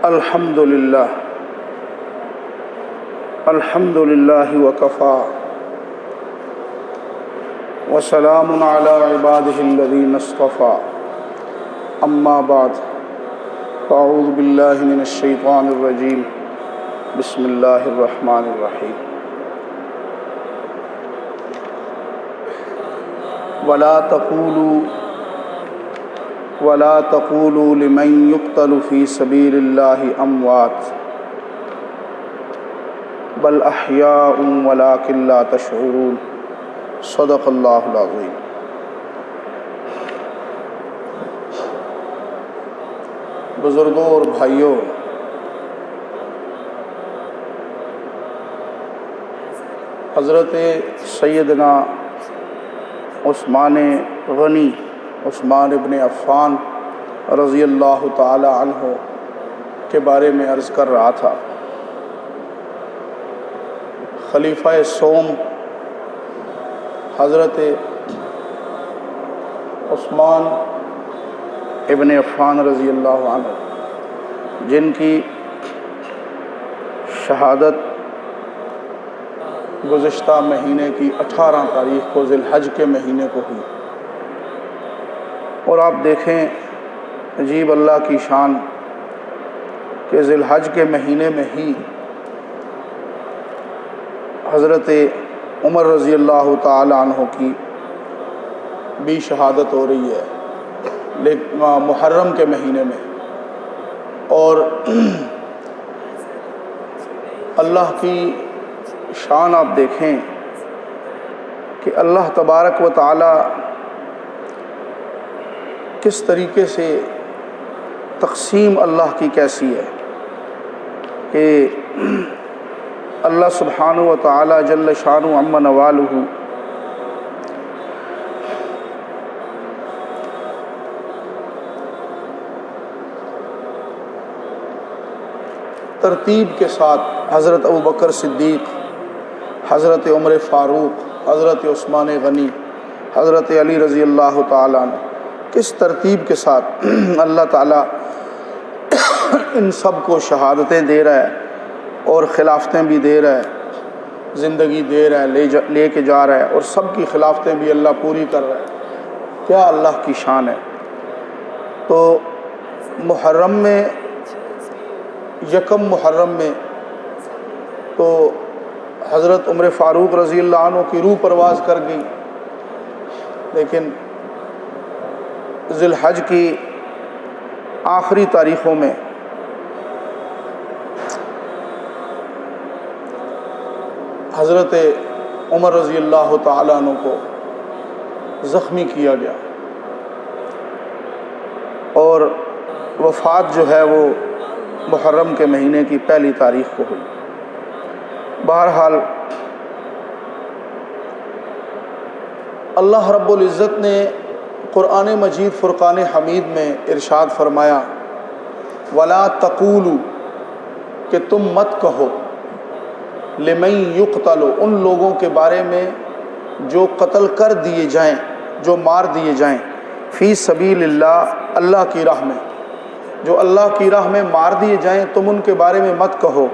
الحمد للہ وکفا وسلام علی عبادہ الذین اصطفیٰ اما بعد فاعوذ باللہ من الشیطان الرجیم بسم اللہ الرحمن الرحیم ولا تقولوا لمن يقتل في سبيل الله اموات بل احیاء ولكن لا تشعرون صدق اللہ العظیم۔ بزرگوں اور بھائیوں، حضرت سیدنا عثمان غنی عثمان ابن عفان رضی اللہ تعالی عنہ کے بارے میں عرض کر رہا تھا۔ خلیفہ سوم حضرت عثمان ابن عفان رضی اللہ عنہ، جن کی شہادت گزشتہ مہینے کی 18 تاریخ کو ذی الحج کے مہینے کو ہوئی، اور آپ دیکھیں عجیب اللہ کی شان کہ ذی الحج کے مہینے میں ہی حضرت عمر رضی اللہ تعالی عنہ کی بھی شہادت ہو رہی ہے، لیکن محرم کے مہینے میں۔ اور اللہ کی شان آپ دیکھیں کہ اللہ تبارک و تعالی کس طریقے سے تقسیم اللہ کی کیسی ہے کہ اللہ سبحانہ و تعالی جل شانہ عم نوالہ ترتیب کے ساتھ حضرت ابوبکر صدیق، حضرت عمر فاروق، حضرت عثمان غنی، حضرت علی رضی اللہ تعالیٰ عنہ، کس ترتیب کے ساتھ اللہ تعالیٰ ان سب کو شہادتیں دے رہا ہے اور خلافتیں بھی دے رہا ہے، زندگی دے رہا ہے، لے کے جا رہا ہے، اور سب کی خلافتیں بھی اللہ پوری کر رہا ہے۔ کیا اللہ کی شان ہے۔ تو محرم میں، یکم محرم میں تو حضرت عمر فاروق رضی اللہ عنہ کی روح پرواز کر گئی، لیکن ذی الحج کی آخری تاریخوں میں حضرت عمر رضی اللہ تعالی عنہ کو زخمی کیا گیا، اور وفات جو ہے وہ محرم کے مہینے کی پہلی تاریخ کو ہوئی۔ بہرحال اللہ رب العزت نے قرآن مجید فرقان حمید میں ارشاد فرمایا، وَلَا تَقُولُوا، کہ تم مت کہو، لِمَن يُقْتَلُ، ان لوگوں کے بارے میں جو قتل کر دیے جائیں، جو مار دیے جائیں، فی سبیل اللہ، اللہ کی راہ میں، جو اللہ کی راہ میں مار دیے جائیں، تم ان کے بارے میں مت کہو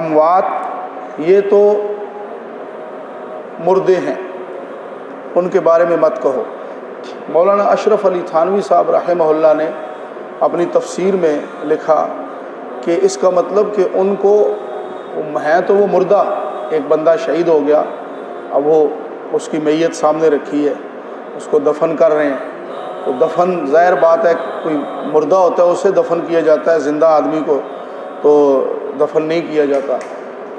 اموات، یہ تو مردے ہیں، ان کے بارے میں مت کہو۔ مولانا اشرف علی تھانوی صاحب رحمہ اللہ نے اپنی تفسیر میں لکھا کہ اس کا مطلب کہ ان کو ہیں تو وہ مردہ، ایک بندہ شہید ہو گیا، اب وہ اس کی میت سامنے رکھی ہے، اس کو دفن کر رہے ہیں، تو دفن ظاہر بات ہے، کوئی مردہ ہوتا ہے اسے دفن کیا جاتا ہے، زندہ آدمی کو تو دفن نہیں کیا جاتا۔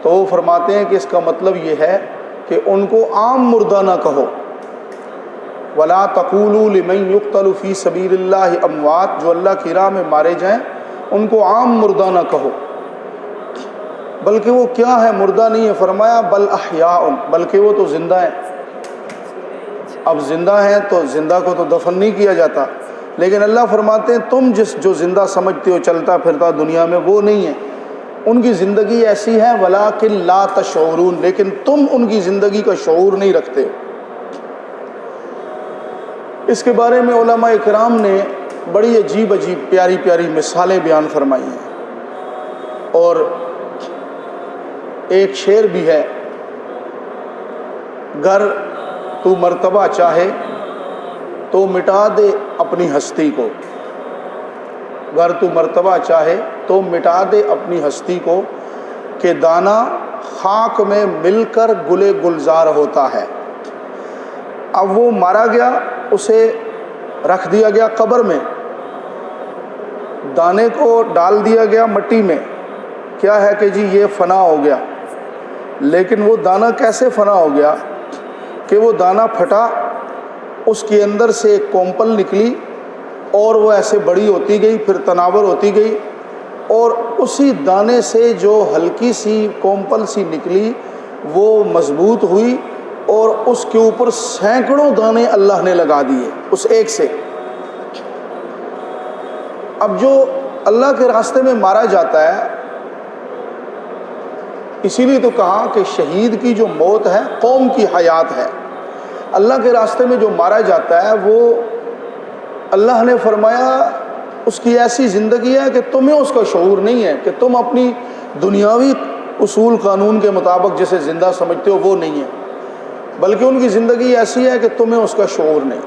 تو وہ فرماتے ہیں کہ اس کا مطلب یہ ہے کہ ان کو عام مردہ نہ کہو، وَلَا تَقُولُوا لِمَن يُقْتَلُ فِي سَبِيلِ اللَّهِ اموات، جو اللہ کی راہ میں مارے جائیں ان کو عام مردہ نہ کہو، بلکہ وہ کیا ہے، مردہ نہیں ہے، فرمایا بل احیاء، بلکہ وہ تو زندہ ہیں۔ اب زندہ ہیں تو زندہ کو تو دفن نہیں کیا جاتا، لیکن اللہ فرماتے ہیں تم جو زندہ سمجھتے ہو چلتا پھرتا دنیا میں، وہ نہیں ہے، ان کی زندگی ایسی ہے، وَلَٰكِن لَا تَشْعُرُونَ، لیکن تم ان کی زندگی کا شعور نہیں رکھتے ہو۔ اس کے بارے میں علماء اکرام نے بڑی عجیب عجیب پیاری پیاری مثالیں بیان فرمائی ہیں۔ اور ایک شعر بھی ہے، گر تو مرتبہ چاہے تو مٹا دے اپنی ہستی کو، گر تو مرتبہ چاہے تو مٹا دے اپنی ہستی کو، کہ دانہ خاک میں مل کر گلے گلزار ہوتا ہے۔ اب وہ مارا گیا، اسے رکھ دیا گیا قبر میں، دانے کو ڈال دیا گیا مٹی میں، کیا ہے کہ جی یہ فنا ہو گیا، لیکن وہ دانہ کیسے فنا ہو گیا کہ وہ دانہ پھٹا، اس کے اندر سے ایک کومپل نکلی اور وہ ایسے بڑی ہوتی گئی، پھر تناور ہوتی گئی، اور اسی دانے سے جو ہلکی سی کومپل سی نکلی وہ مضبوط ہوئی، اور اس کے اوپر سینکڑوں دانے اللہ نے لگا دیے اس ایک سے۔ اب جو اللہ کے راستے میں مارا جاتا ہے، اسی لیے تو کہا کہ شہید کی جو موت ہے قوم کی حیات ہے۔ اللہ کے راستے میں جو مارا جاتا ہے وہ اللہ نے فرمایا اس کی ایسی زندگی ہے کہ تمہیں اس کا شعور نہیں ہے، کہ تم اپنی دنیاوی اصول قانون کے مطابق جسے زندہ سمجھتے ہو وہ نہیں ہے، بلکہ ان کی زندگی ایسی ہے کہ تمہیں اس کا شعور نہیں،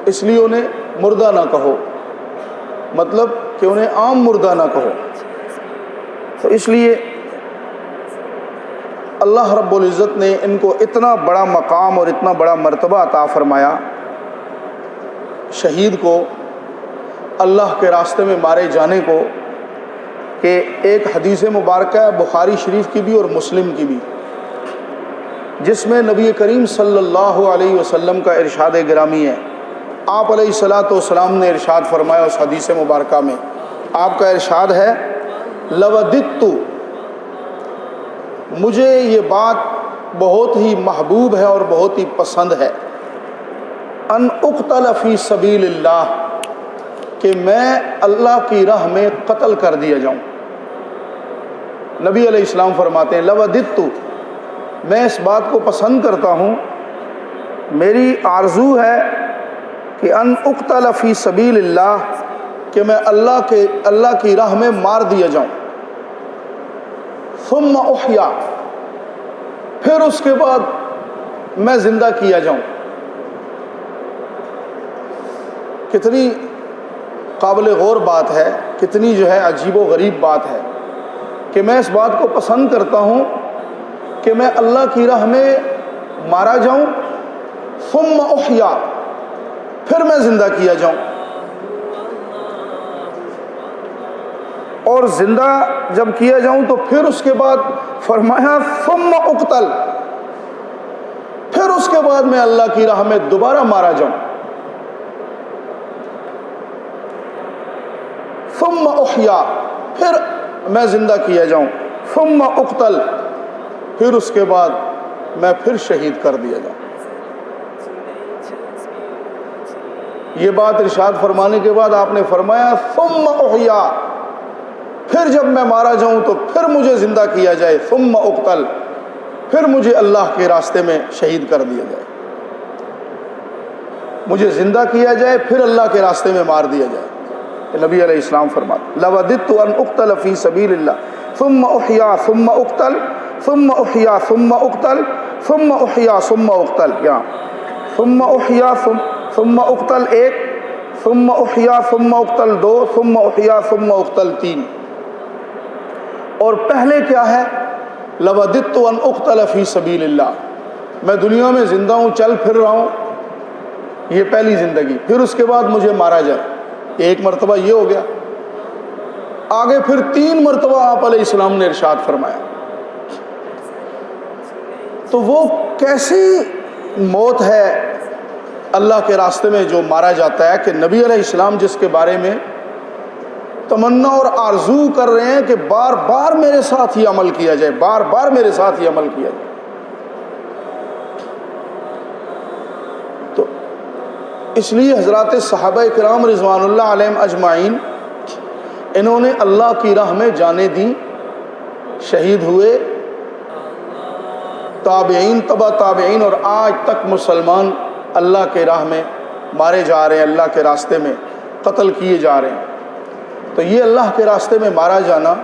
اس لیے انہیں مردہ نہ کہو، مطلب کہ انہیں عام مردہ نہ کہو۔ تو اس لیے اللہ رب العزت نے ان کو اتنا بڑا مقام اور اتنا بڑا مرتبہ عطا فرمایا، شہید کو اللہ کے راستے میں مارے جانے کو، کہ ایک حدیث مبارکہ ہے بخاری شریف کی بھی اور مسلم کی بھی، جس میں نبی کریم صلی اللہ علیہ وسلم کا ارشاد گرامی ہے۔ آپ علیہ الصلاۃ والسلام نے ارشاد فرمایا اس حدیث مبارکہ میں، آپ کا ارشاد ہے، لوددت، مجھے یہ بات بہت ہی محبوب ہے اور بہت ہی پسند ہے، ان اقتل فی سبیل اللہ، کہ میں اللہ کی راہ میں قتل کر دیا جاؤں۔ نبی علیہ السلام فرماتے ہیں، لوددت، میں اس بات کو پسند کرتا ہوں، میری آرزو ہے کہ ان اقتل فی سبیل اللہ، کہ میں اللہ کی راہ میں مار دیا جاؤں، ثم احیا، پھر اس کے بعد میں زندہ کیا جاؤں۔ کتنی قابل غور بات ہے، کتنی جو ہے عجیب و غریب بات ہے کہ میں اس بات کو پسند کرتا ہوں کہ میں اللہ کی راہ میں مارا جاؤں، ثم احیا، پھر میں زندہ کیا جاؤں۔ اور زندہ جب کیا جاؤں تو پھر اس کے بعد فرمایا ثم اقتل، پھر اس کے بعد میں اللہ کی راہ میں دوبارہ مارا جاؤں، ثم احیا، پھر میں زندہ کیا جاؤں، ثم اقتل، پھر اس کے بعد میں پھر شہید کر دیا جاؤں۔ یہ بات ارشاد فرمانے کے بعد آپ نے فرمایا ثم احیا، پھر جب میں مارا جاؤں تو پھر مجھے زندہ کیا جائے، ثم اقتل، پھر مجھے اللہ کے راستے میں شہید کر دیا جائے، مجھے زندہ کیا جائے پھر اللہ کے راستے میں مار دیا جائے۔ نبی علیہ السلام فرماتے، لوددت ان اقتل فی سبیل اللہ ثم احیا ثم اقتل ثم احیا ثم اقتل ثم احیا ثم اقتل، کیا ثم احیا ثم اقتل ایک، ثم احیا ثم اقتل دو، ثم احیا ثم اقتل تین۔ اور پہلے کیا ہے، لوددت ان اقتل فی سبیل اللہ، میں دنیا میں زندہ ہوں، چل پھر رہا ہوں، یہ پہلی زندگی، پھر اس کے بعد مجھے مارا جائے، ایک مرتبہ یہ ہو گیا۔ آگے پھر 3 مرتبہ آپ علیہ السلام نے ارشاد فرمایا۔ تو وہ کیسی موت ہے اللہ کے راستے میں جو مارا جاتا ہے، کہ نبی علیہ السلام جس کے بارے میں تمنا اور آرزو کر رہے ہیں کہ بار بار میرے ساتھ ہی عمل کیا جائے، بار بار میرے ساتھ ہی عمل کیا جائے۔ تو اس لیے حضرات صحابہ کرام رضوان اللہ علیہم اجمعین، انہوں نے اللہ کی راہ میں جانیں دیں، شہید ہوئے، تابعین، تبع تابعین، اور آج تک مسلمان اللہ کے راہ میں مارے جا رہے ہیں، اللہ کے راستے میں قتل کیے جا رہے ہیں۔ تو یہ اللہ کے راستے میں مارا جانا.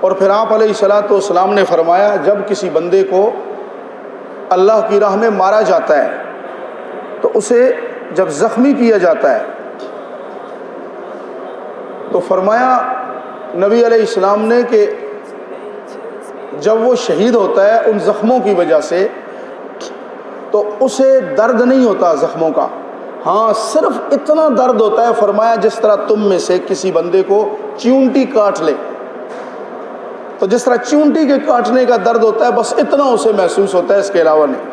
اور پھر آپ علیہ الصلوۃ والسلام نے فرمایا جب کسی بندے کو اللہ کی راہ میں مارا جاتا ہے تو اسے جب زخمی کیا جاتا ہے تو فرمایا نبی علیہ السلام نے کہ جب وہ شہید ہوتا ہے ان زخموں کی وجہ سے تو اسے درد نہیں ہوتا زخموں کا، ہاں صرف اتنا درد ہوتا ہے فرمایا جس طرح تم میں سے کسی بندے کو چیونٹی کاٹ لے، تو جس طرح چیونٹی کے کاٹنے کا درد ہوتا ہے بس اتنا اسے محسوس ہوتا ہے، اس کے علاوہ نہیں.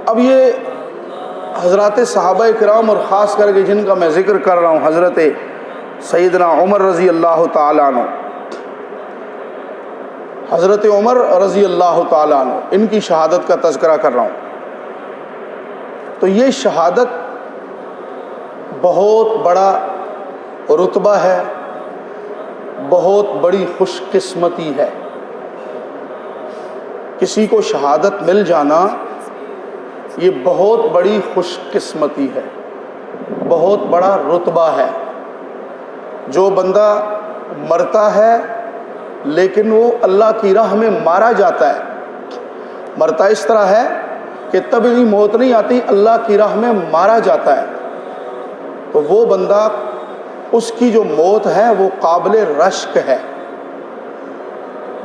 اب یہ حضرات صحابہ کرام اور خاص کر کے جن کا میں ذکر کر رہا ہوں حضرت سیدنا عمر رضی اللہ تعالیٰ عنہ، حضرت عمر رضی اللہ تعالیٰ عنہ ان کی شہادت کا تذکرہ کر رہا ہوں. تو یہ شہادت بہت بڑا رتبہ ہے، بہت بڑی خوش قسمتی ہے. کسی کو شہادت مل جانا یہ بہت بڑی خوش قسمتی ہے، بہت بڑا رتبہ ہے. جو بندہ مرتا ہے لیکن وہ اللہ کی راہ میں مارا جاتا ہے، مرتا اس طرح ہے کہ طبعی موت نہیں آتی، اللہ کی راہ میں مارا جاتا ہے، تو وہ بندہ اس کی جو موت ہے وہ قابل رشک ہے.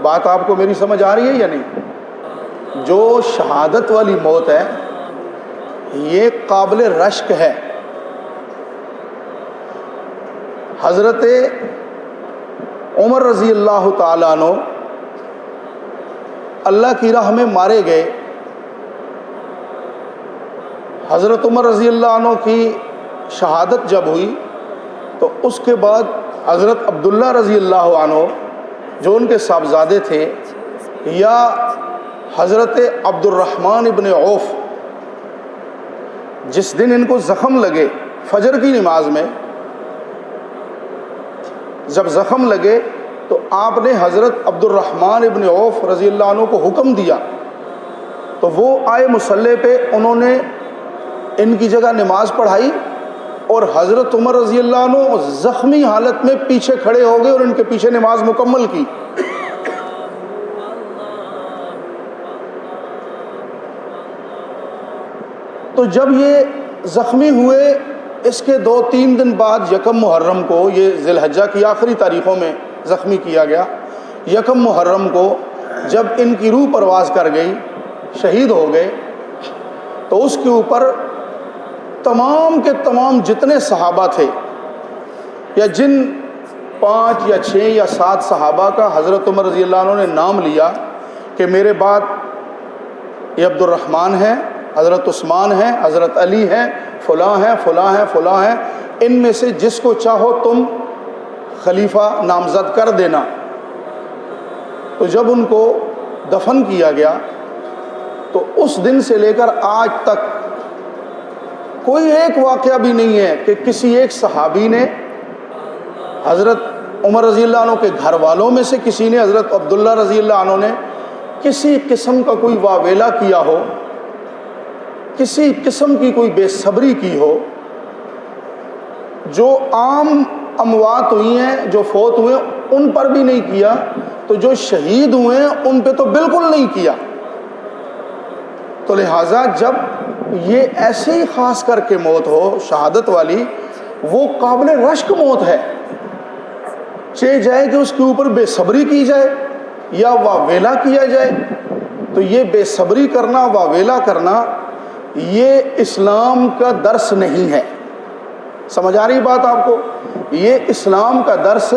بات آپ کو میری سمجھ آ رہی ہے یا نہیں؟ جو شہادت والی موت ہے یہ قابل رشک ہے. حضرت عمر رضی اللہ تعالیٰ عنہ اللہ کی راہ میں مارے گئے. حضرت عمر رضی اللہ عنہ کی شہادت جب ہوئی تو اس کے بعد حضرت عبداللہ رضی اللہ عنہ جو ان کے صاحبزادے تھے، یا حضرت عبد الرحمن ابن عوف، جس دن ان کو زخم لگے فجر کی نماز میں، جب زخم لگے تو آپ نے حضرت عبد الرحمن ابن عوف رضی اللہ عنہ کو حکم دیا تو وہ آئے مصلی پہ، انہوں نے ان کی جگہ نماز پڑھائی اور حضرت عمر رضی اللہ عنہ زخمی حالت میں پیچھے کھڑے ہو گئے اور ان کے پیچھے نماز مکمل کی. تو جب یہ زخمی ہوئے اس کے 2-3 دن بعد یکم محرم کو، یہ ذی الحجہ کی آخری تاریخوں میں زخمی کیا گیا، یکم محرم کو جب ان کی روح پرواز کر گئی، شہید ہو گئے، تو اس کے اوپر تمام کے تمام جتنے صحابہ تھے، یا جن 5 یا 6 یا 7 صحابہ کا حضرت عمر رضی اللہ عنہ نے نام لیا کہ میرے بعد یہ عبد الرحمن ہے، حضرت عثمان ہیں، حضرت علی ہیں، فلاں ہیں، فلاں ہیں، فلاں ہیں، ان میں سے جس کو چاہو تم خلیفہ نامزد کر دینا. تو جب ان کو دفن کیا گیا تو اس دن سے لے کر آج تک کوئی ایک واقعہ بھی نہیں ہے کہ کسی ایک صحابی نے حضرت عمر رضی اللہ عنہ کے گھر والوں میں سے کسی نے، حضرت عبداللہ رضی اللہ عنہ نے کسی قسم کا کوئی واویلا کیا ہو، کسی قسم کی کوئی بے صبری کی ہو. جو عام اموات ہوئی ہیں، جو فوت ہوئے ان پر بھی نہیں کیا، تو جو شہید ہوئے ہیں ان پہ تو بالکل نہیں کیا. تو لہٰذا جب یہ ایسے ہی خاص کر کے موت ہو شہادت والی، وہ قابل رشک موت ہے. چاہے جائے کہ اس کے اوپر بے صبری کی جائے یا واویلا کیا جائے، تو یہ بے صبری کرنا، واویلا کرنا، یہ اسلام کا درس نہیں ہے. سمجھ آ رہی بات آپ کو؟ یہ اسلام کا درس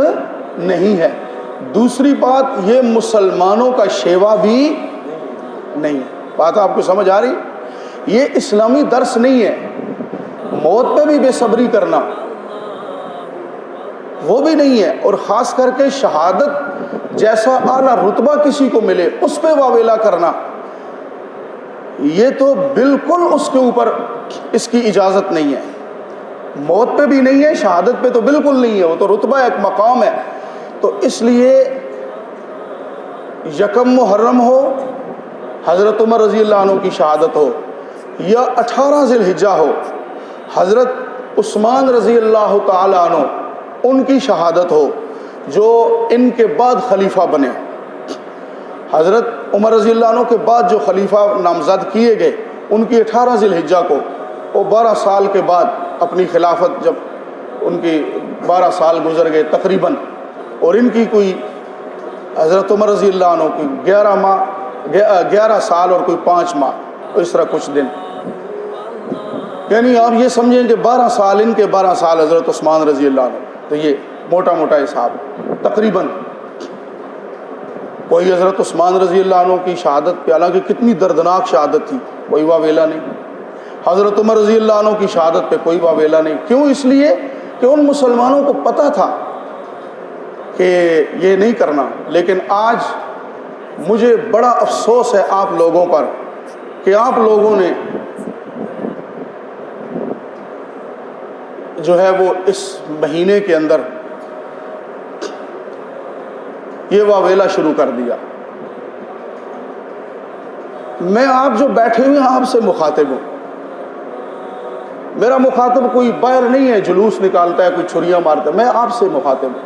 نہیں ہے. دوسری بات، یہ مسلمانوں کا شیوا بھی نہیں. بات آپ کو سمجھ آ رہی؟ یہ اسلامی درس نہیں ہے. موت پہ بھی بے صبری کرنا وہ بھی نہیں ہے، اور خاص کر کے شہادت جیسا اعلیٰ رتبہ کسی کو ملے اس پہ واویلا کرنا، یہ تو بالکل اس کے اوپر اس کی اجازت نہیں ہے. موت پہ بھی نہیں ہے، شہادت پہ تو بالکل نہیں ہے، وہ تو رتبہ ایک مقام ہے. تو اس لیے یکم محرم ہو، حضرت عمر رضی اللہ عنہ کی شہادت ہو، یا 18 ذی الحجہ ہو حضرت عثمان رضی اللہ تعالی عنہ ان کی شہادت ہو جو ان کے بعد خلیفہ بنے۔ حضرت عمر رضی اللہ عنہ کے بعد جو خلیفہ نامزد کیے گئے ان کی 18 ذی الحجہ کو، وہ 12 سال کے بعد اپنی خلافت، جب ان کی 12 سال گزر گئے تقریباً، اور ان کی کوئی حضرت عمر رضی اللہ عنہ کی 11 سال اور کوئی 5 ماہ، اس طرح کچھ دن، یعنی آپ یہ سمجھیں کہ 12 سال ان کے، 12 سال حضرت عثمان رضی اللہ عنہ، تو یہ موٹا موٹا حساب تقریباً۔ کوئی حضرت عثمان رضی اللہ عنہ کی شہادت پہ، حالانکہ کتنی دردناک شہادت تھی، کوئی واویلا نہیں۔ حضرت عمر رضی اللہ عنہ کی شہادت پہ کوئی واویلا نہیں۔ کیوں؟ اس لیے کہ ان مسلمانوں کو پتہ تھا کہ یہ نہیں کرنا۔ لیکن آج مجھے بڑا افسوس ہے آپ لوگوں پر کہ آپ لوگوں نے جو ہے وہ اس مہینے کے اندر یہ واویلا شروع کر دیا۔ میں آپ جو بیٹھے ہوئے ہیں آپ سے مخاطب ہوں، میرا مخاطب کوئی باہر نہیں ہے جلوس نکالتا ہے، کوئی چھریاں مارتا ہے، میں آپ سے مخاطب ہوں،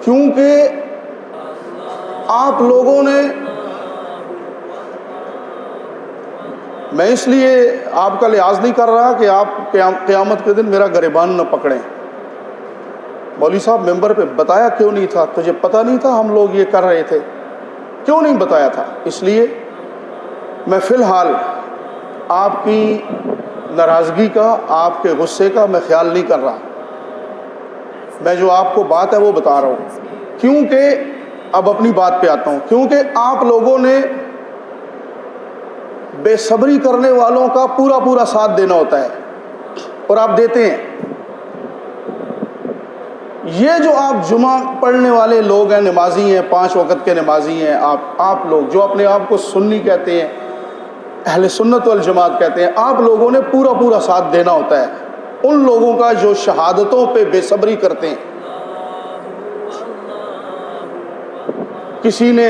کیونکہ آپ لوگوں نے، میں اس لیے آپ کا لحاظ نہیں کر رہا کہ آپ قیامت کے دن میرا گریبان نہ پکڑیں۔ مولوی صاحب ممبر پہ بتایا کیوں نہیں تھا؟ تجھے پتہ نہیں تھا ہم لوگ یہ کر رہے تھے؟ کیوں نہیں بتایا تھا؟ اس لیے میں فی الحال آپ کی ناراضگی کا، آپ کے غصے کا میں خیال نہیں کر رہا، میں جو آپ کو بات ہے وہ بتا رہا ہوں۔ کیونکہ اب اپنی بات پہ آتا ہوں، کیونکہ آپ لوگوں نے بے صبری کرنے والوں کا پورا پورا ساتھ دینا ہوتا ہے، اور آپ دیتے ہیں۔ یہ جو آپ جمعہ پڑھنے والے لوگ ہیں، نمازی ہیں، 5 وقت کے نمازی ہیں، آپ لوگ جو اپنے آپ کو سنی کہتے ہیں، اہل سنت والجماعت کہتے ہیں، آپ لوگوں نے پورا پورا ساتھ دینا ہوتا ہے ان لوگوں کا جو شہادتوں پہ بے صبری کرتے ہیں۔ کسی نے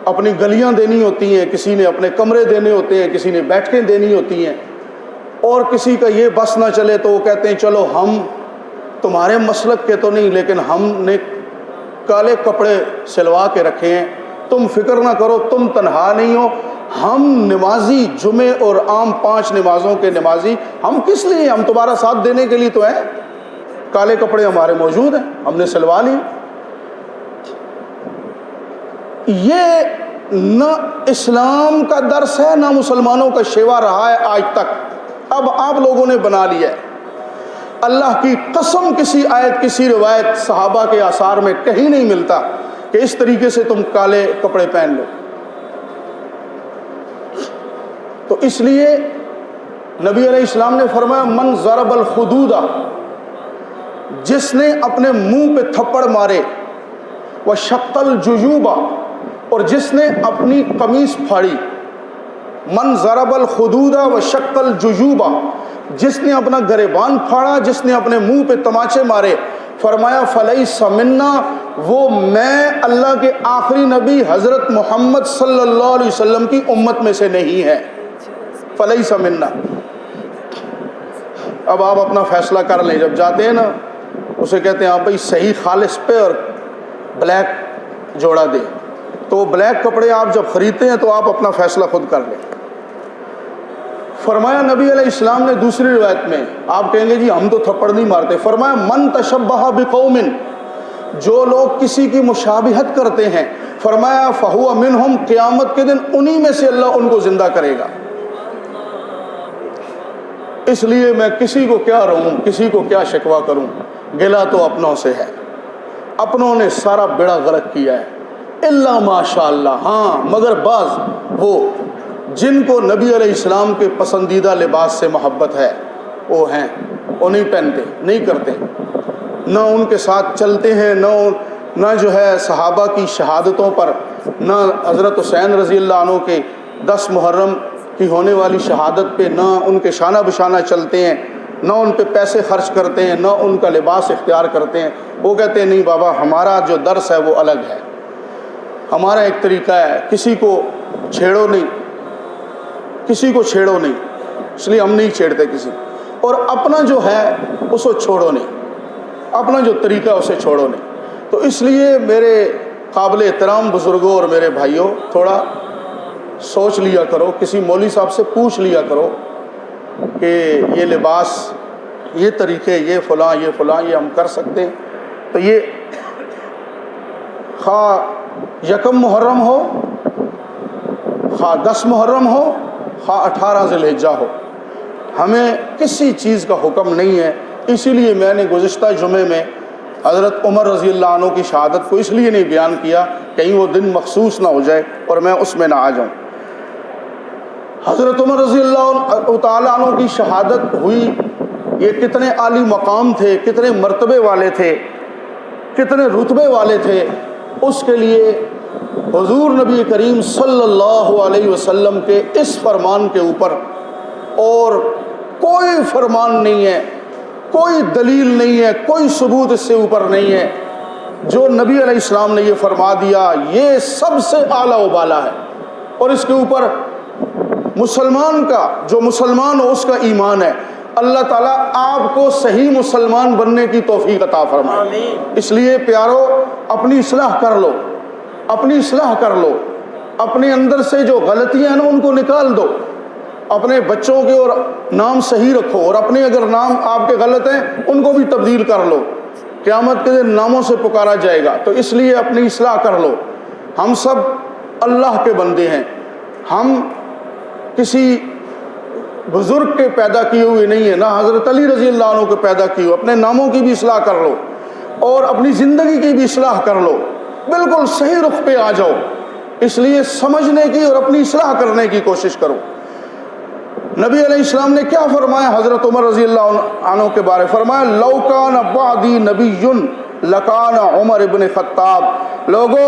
اپنی گلیاں دینی ہوتی ہیں، کسی نے اپنے کمرے دینے ہوتے ہیں، کسی نے بیٹھکیں دینی ہوتی ہیں، اور کسی کا یہ بس نہ چلے تو وہ کہتے ہیں چلو ہم تمہارے مسلک کے تو نہیں، لیکن ہم نے کالے کپڑے سلوا کے رکھے ہیں، تم فکر نہ کرو، تم تنہا نہیں ہو، ہم نمازی جمعے اور عام 5 نمازوں کے نمازی، ہم کس لیے؟ ہم تمہارا ساتھ دینے کے لیے تو ہیں، کالے کپڑے ہمارے موجود ہیں، ہم نے سلوا لی۔ یہ نہ اسلام کا درس ہے، نہ مسلمانوں کا شیوا رہا ہے آج تک، اب آپ لوگوں نے بنا لیا ہے۔ اللہ کی قسم کسی آیت، کسی روایت، صحابہ کے آثار میں کہیں نہیں ملتا کہ اس طریقے سے تم کالے کپڑے پہن لو۔ تو اس لیے نبی علیہ السلام نے فرمایا من ضرب الخدود، جس نے اپنے منہ پہ تھپڑ مارے، وشق الجیوب، اور جس نے اپنی قمیص پھاڑی، من ضرب الخدود وشق الجیوب، جس نے اپنا گریبان پھاڑا، جس نے اپنے منہ پہ تماچے مارے، فرمایا فلیس منا، وہ میں اللہ کے آخری نبی حضرت محمد صلی اللہ علیہ وسلم کی امت میں سے نہیں ہے، فلیس منا۔ اب آپ اپنا فیصلہ کر لیں، جب جاتے ہیں نا اسے کہتے ہیں آپ بھائی صحیح خالص پہ اور بلیک جوڑا دے، تو وہ بلیک کپڑے آپ جب خریدتے ہیں تو آپ اپنا فیصلہ خود کر لیں۔ فرمایا نبی علیہ السلام نے دوسری روایت میں، آپ کہیں گے جی ہم تو تھپڑ نہیں مارتے، فرمایا من تشبہ بقوم، جو لوگ کسی کی مشابہت کرتے ہیں، فرمایا فہو منہم، قیامت کے دن انہی میں سے اللہ ان کو زندہ کرے گا۔ اس لیے میں کسی کو کیا رہوں، کسی کو کیا شکوہ کروں، گلہ تو اپنوں سے ہے، اپنوں نے سارا بیڑا غرق کیا ہے، الا ماشاء اللہ، ہاں مگر بعض وہ جن کو نبی علیہ السلام کے پسندیدہ لباس سے محبت ہے، وہ ہیں، وہ نہیں پہنتے، نہیں کرتے، نہ ان کے ساتھ چلتے ہیں، نہ جو ہے صحابہ کی شہادتوں پر، نہ حضرت حسین رضی اللہ عنہ کے 10 محرم کی ہونے والی شہادت پہ، نہ ان کے شانہ بشانہ چلتے ہیں، نہ ان پہ پیسے خرچ کرتے ہیں، نہ ان کا لباس اختیار کرتے ہیں۔ وہ کہتے ہیں نہیں بابا، ہمارا جو درس ہے وہ الگ ہے۔ ہمارا ایک طریقہ ہے کسی کو چھیڑو نہیں، کسی کو چھیڑو نہیں، اس لیے ہم نہیں چھیڑتے کسی، اور اپنا جو ہے اس کو چھوڑو نہیں، اپنا جو طریقہ اسے چھوڑو نہیں۔ تو اس لیے میرے قابل احترام بزرگوں اور میرے بھائیوں، تھوڑا سوچ لیا کرو، کسی مولوی صاحب سے پوچھ لیا کرو کہ یہ لباس، یہ طریقے، یہ فلاں یہ ہم کر سکتے ہیں۔ تو یہ خواہ یکم محرم ہو، خواہ 10 محرم ہو، خواہ 18 ذی الحجہ ہو، ہمیں کسی چیز کا حکم نہیں ہے۔ اسی لیے میں نے گزشتہ جمعے میں حضرت عمر رضی اللہ عنہ کی شہادت کو اس لیے نہیں بیان کیا کہیں وہ دن مخصوص نہ ہو جائے اور میں اس میں نہ آ جاؤں۔ حضرت عمر رضی اللہ تعالیٰ عنہ کی شہادت ہوئی، یہ کتنے عالی مقام تھے، کتنے مرتبے والے تھے، کتنے رتبے والے تھے، اس کے لیے حضور نبی کریم صلی اللہ علیہ وسلم کے اس فرمان کے اوپر اور کوئی فرمان نہیں ہے، کوئی دلیل نہیں ہے، کوئی ثبوت اس سے اوپر نہیں ہے۔ جو نبی علیہ السلام نے یہ فرما دیا یہ سب سے اعلیٰ و بالا ہے، اور اس کے اوپر مسلمان کا، جو مسلمان ہو اس کا ایمان ہے۔ اللہ تعالیٰ آپ کو صحیح مسلمان بننے کی توفیق عطا فرمائے۔ اس لیے پیارو، اپنی اصلاح کر لو، اپنی اصلاح کر لو، اپنے اندر سے جو غلطیاں ہیں نا ان کو نکال دو، اپنے بچوں کے اور نام صحیح رکھو، اور اپنے اگر نام آپ کے غلط ہیں ان کو بھی تبدیل کر لو، قیامت کے دن ناموں سے پکارا جائے گا۔ تو اس لیے اپنی اصلاح کر لو۔ ہم سب اللہ کے بندے ہیں، ہم کسی بزرگ کے پیدا کیے ہوئے نہیں ہیں، نہ حضرت علی رضی اللہ عنہ کے پیدا کیے ہوئے۔ اپنے ناموں کی بھی اصلاح کر لو اور اپنی زندگی کی بھی اصلاح کر لو، بالکل صحیح رخ پہ آ جاؤ۔ اس لیے سمجھنے کی اور اپنی اصلاح کرنے کی کوشش کرو۔ نبی علیہ السلام نے کیا فرمایا حضرت عمر رضی اللہ عنہ کے بارے؟ فرمایا لو کان بعدی نبی لکان عمر ابن خطاب، لوگو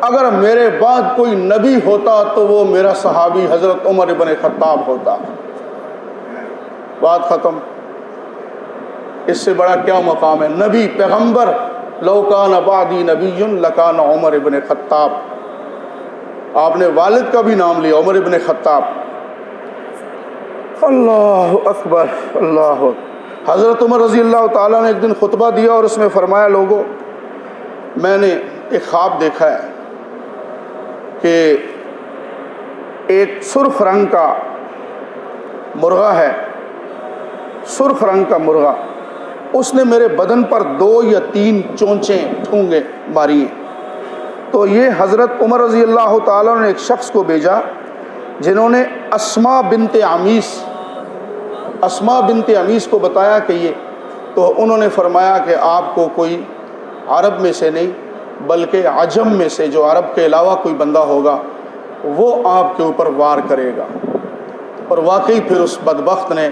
اگر میرے بعد کوئی نبی ہوتا تو وہ میرا صحابی حضرت عمر ابن خطاب ہوتا۔ بات ختم۔ اس سے بڑا کیا مقام ہے؟ نبی، پیغمبر، لو کان بعدی نبی لکان عمر ابن خطاب۔ آپ نے والد کا بھی نام لیا، عمر ابن خطاب۔ اللہ اکبر، اللہ اکبر۔ حضرت عمر رضی اللہ تعالیٰ نے ایک دن خطبہ دیا اور اس میں فرمایا لوگوں، میں نے ایک خواب دیکھا ہے کہ ایک سرخ رنگ کا مرغا ہے، سرخ رنگ کا مرغا، اس نے میرے بدن پر 2 یا 3 چونچیں ٹھونگے ماری ہیں۔ تو یہ حضرت عمر رضی اللہ تعالیٰ نے ایک شخص کو بھیجا جنہوں نے اسماء بنت عمیس کو بتایا کہ یہ، تو انہوں نے فرمایا کہ آپ کو کوئی عرب میں سے نہیں بلکہ عجم میں سے، جو عرب کے علاوہ کوئی بندہ ہوگا وہ آپ کے اوپر وار کرے گا۔ اور واقعی پھر اس بدبخت نے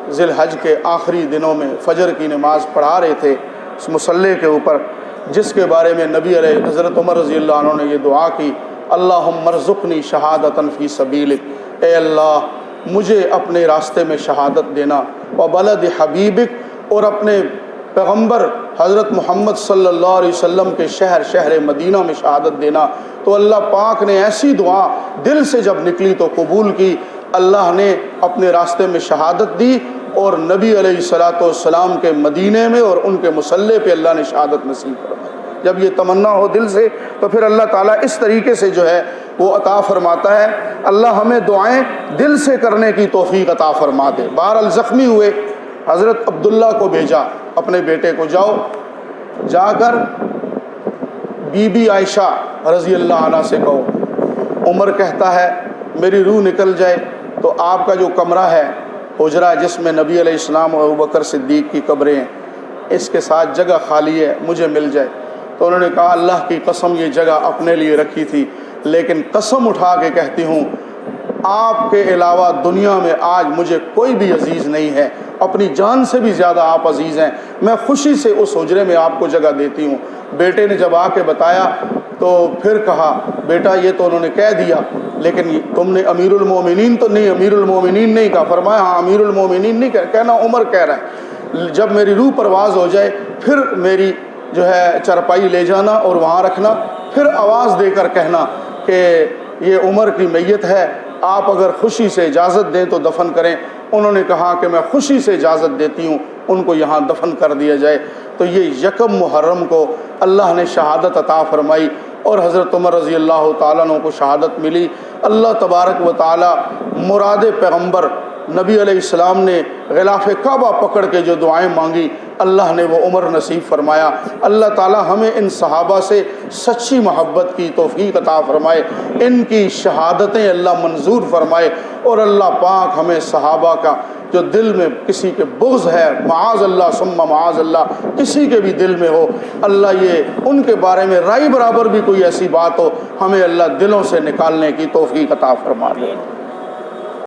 ذی الحج کے آخری دنوں میں فجر کی نماز پڑھا رہے تھے اس مصلی کے اوپر، جس کے بارے میں نبی علیہ حضرت عمر رضی اللہ عنہ نے یہ دعا کی، اللہم ارزقنی شہادۃ فی سبیلک، اے اللہ مجھے اپنے راستے میں شہادت دینا، وبلد حبیبک، اور اپنے پیغمبر حضرت محمد صلی اللہ علیہ وسلم کے شہر مدینہ میں شہادت دینا۔ تو اللہ پاک نے ایسی دعا دل سے جب نکلی تو قبول کی، اللہ نے اپنے راستے میں شہادت دی، اور نبی علیہ الصلوۃ والسلام کے مدینے میں اور ان کے مصلی پہ اللہ نے شہادت نصیب فرمائی۔ جب یہ تمنا ہو دل سے تو پھر اللہ تعالیٰ اس طریقے سے جو ہے وہ عطا فرماتا ہے۔ اللہ ہمیں دعائیں دل سے کرنے کی توفیق عطا فرما دے۔ بہرحال زخمی ہوئے حضرت عبداللہ کو بھیجا، اپنے بیٹے کو جاؤ، جا کر بی بی عائشہ رضی اللہ عنہ سے کہو، عمر کہتا ہے میری روح نکل جائے تو آپ کا جو کمرہ ہے، حجرہ جس میں نبی علیہ السلام اور ابوبکر صدیق کی قبریں ہیں، اس کے ساتھ جگہ خالی ہے، مجھے مل جائے۔ تو انہوں نے کہا اللہ کی قسم یہ جگہ اپنے لیے رکھی تھی، لیکن قسم اٹھا کے کہتی ہوں آپ کے علاوہ دنیا میں آج مجھے کوئی بھی عزیز نہیں ہے، اپنی جان سے بھی زیادہ آپ عزیز ہیں، میں خوشی سے اس حجرے میں آپ کو جگہ دیتی ہوں۔ بیٹے نے جب آ کے بتایا تو پھر کہا بیٹا یہ تو انہوں نے کہہ دیا، لیکن تم نے امیر المومنین تو نہیں، امیر المومنین نہیں کہا۔ فرمایا ہاں امیر المومنین نہیں کہنا، عمر کہہ رہا ہے، جب میری روح پرواز ہو جائے پھر میری جو ہے چارپائی لے جانا اور وہاں رکھنا، پھر آواز دے کر کہنا کہ یہ عمر کی میت ہے، آپ اگر خوشی سے اجازت دیں تو دفن کریں۔ انہوں نے کہا کہ میں خوشی سے اجازت دیتی ہوں، ان کو یہاں دفن کر دیا جائے۔ تو یہ 1 محرم کو اللہ نے شہادت عطا فرمائی اور حضرت عمر رضی اللہ تعالیٰ عنہ کو شہادت ملی۔ اللہ تبارک و تعالیٰ مراد پیغمبر نبی علیہ السلام نے غلاف کعبہ پکڑ کے جو دعائیں مانگی، اللہ نے وہ عمر نصیب فرمایا۔ اللہ تعالیٰ ہمیں ان صحابہ سے سچی محبت کی توفیق عطا فرمائے، ان کی شہادتیں اللہ منظور فرمائے، اور اللہ پاک ہمیں صحابہ کا جو دل میں کسی کے بغض ہے، معاذ اللہ ثم معاذ اللہ، کسی کے بھی دل میں ہو، اللہ یہ ان کے بارے میں رائی برابر بھی کوئی ایسی بات ہو، ہمیں اللہ دلوں سے نکالنے کی توفیق عطا فرما دے۔